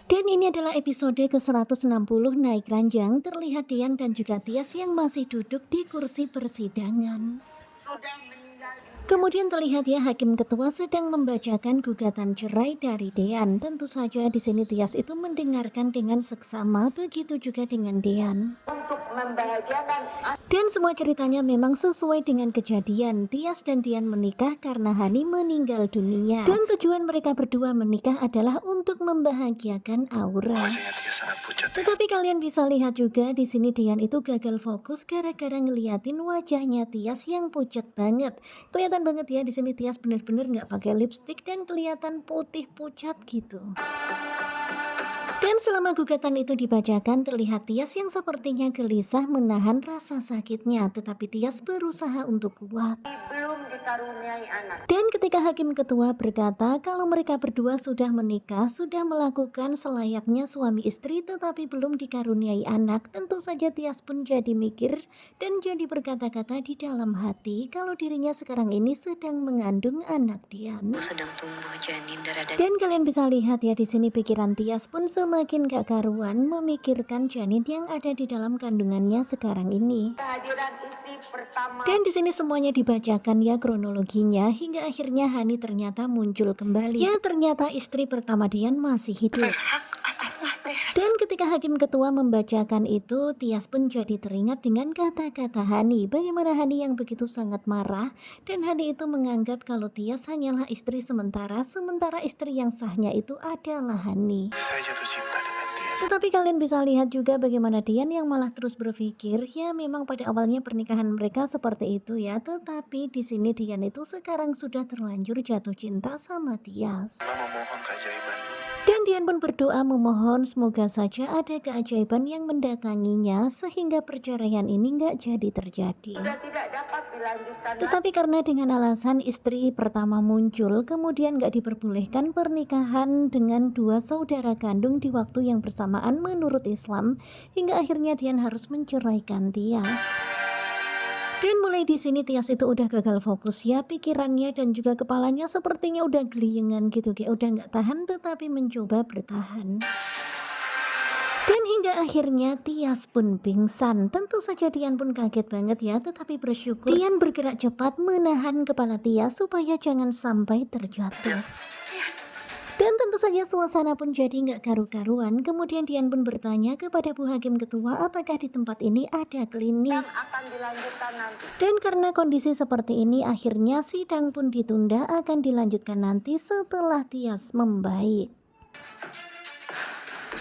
Dan ini adalah episode ke-160 naik ranjang. Terlihat Dian dan juga Tias yang masih duduk di kursi persidangan. Kemudian terlihat ya hakim ketua sedang membacakan gugatan cerai dari Dian. Tentu saja di sini Tias itu mendengarkan dengan seksama, begitu juga dengan Dian. Untuk membahagiakan Dan semua ceritanya memang sesuai dengan kejadian. Tias dan Dian menikah karena Hani meninggal dunia. Dan tujuan mereka berdua menikah adalah untuk membahagiakan Aura. Wajahnya Tias sangat pucat ya. Tetapi kalian bisa lihat juga di sini Dian itu gagal fokus gara-gara ngeliatin wajahnya Tias yang pucat banget. Kelihatan banget ya di sini Tias bener-bener nggak pakai lipstick dan kelihatan putih pucat gitu. Dan selama gugatan itu dibacakan, terlihat Tias yang sepertinya gelisah menahan rasa sakitnya, tetapi Tias berusaha untuk kuat. belum dikaruniai anak. Dan ketika hakim ketua berkata kalau mereka berdua sudah menikah, sudah melakukan selayaknya suami istri tetapi belum dikaruniai anak, tentu saja Tias pun jadi mikir dan jadi berkata-kata di dalam hati kalau dirinya sekarang ini sedang mengandung anak Dian. Sedang tumbuh janin darah daging. Dan kalian bisa lihat ya di sini pikiran Tias pun semakin gak karuan memikirkan janin yang ada di dalam kandungannya sekarang ini. Kehadiran istri pertama Dan di sini semuanya dibacakan ya kronologinya hingga akhirnya Hani ternyata muncul kembali. Ya ternyata istri pertama Dian masih hidup. Berhak atas Mas Dehan. Dan ketika hakim ketua membacakan itu, Tias pun jadi teringat dengan kata-kata Hani. Bagaimana Hani yang begitu sangat marah dan Hani itu menganggap kalau Tias hanyalah istri sementara istri yang sahnya itu adalah Hani. Saya jatuh cinta dengan Tias. Tetapi kalian bisa lihat juga bagaimana Dian yang malah terus berpikir, ya memang pada awalnya pernikahan mereka seperti itu ya, tetapi di sini Dian itu sekarang sudah terlanjur jatuh cinta sama Tias. Mbak memohon keajaiban. Dan Dian pun berdoa memohon semoga saja ada keajaiban yang mendatanginya sehingga perceraian ini nggak jadi terjadi. sudah tidak dapat dilanjutkan. Tetapi karena dengan alasan istri pertama muncul, kemudian nggak diperbolehkan pernikahan dengan dua saudara kandung di waktu yang bersamaan menurut Islam, hingga akhirnya Dian harus menceraikan Tias. Dan mulai di sini Tias itu udah gagal fokus ya, pikirannya dan juga kepalanya sepertinya udah geliyengan gitu, kayak udah nggak tahan tetapi mencoba bertahan. Dan hingga akhirnya Tias pun pingsan. Tentu saja Dian pun kaget banget ya, tetapi bersyukur Dian bergerak cepat menahan kepala Tias supaya jangan sampai terjatuh. Dan tentu saja suasana pun jadi nggak karu-karuan. Kemudian Dian pun bertanya kepada Bu Hakim Ketua apakah di tempat ini ada klinik. Yang akan dilanjutkan nanti. Dan karena kondisi seperti ini akhirnya sidang pun ditunda akan dilanjutkan nanti setelah Tias membaik.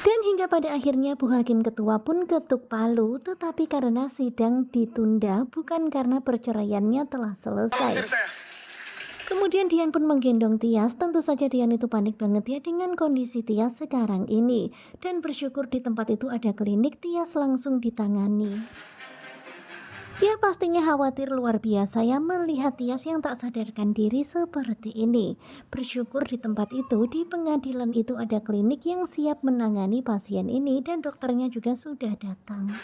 Dan hingga pada akhirnya Bu Hakim Ketua pun ketuk palu, tetapi karena sidang ditunda bukan karena perceraiannya telah selesai. Usir saya. Kemudian Dian pun menggendong Tias. Tentu saja Dian itu panik banget ya dengan kondisi Tias sekarang ini. Dan bersyukur di tempat itu ada klinik, Tias langsung ditangani. Ya pastinya khawatir luar biasa ya melihat Tias yang tak sadarkan diri seperti ini. Bersyukur di tempat itu, di pengadilan itu ada klinik yang siap menangani pasien ini dan dokternya juga sudah datang.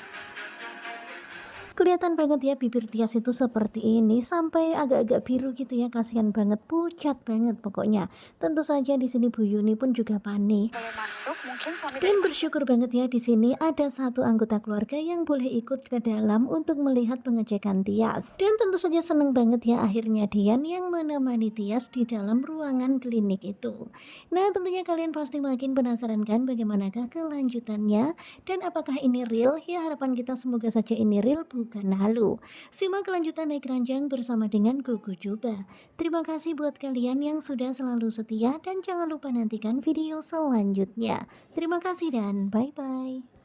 Kelihatan banget ya bibir Tias itu seperti ini sampai agak-agak biru gitu ya, kasihan banget, pucat banget pokoknya. Tentu saja di sini Bu Yuni pun juga panik. Boleh masuk, mungkin suami Dan bersyukur banget ya di sini ada satu anggota keluarga yang boleh ikut ke dalam untuk melihat pengecekan Tias. Dan tentu saja seneng banget ya akhirnya Dian yang menemani Tias di dalam ruangan klinik itu. Nah tentunya kalian pasti makin penasaran kan bagaimanakah kelanjutannya dan apakah ini real? Ya harapan kita semoga saja ini real bukan halu. Simak kelanjutan naik ranjang bersama dengan Gugu Juba. Terima kasih buat kalian yang sudah selalu setia dan jangan lupa nantikan video selanjutnya. Terima kasih dan bye-bye.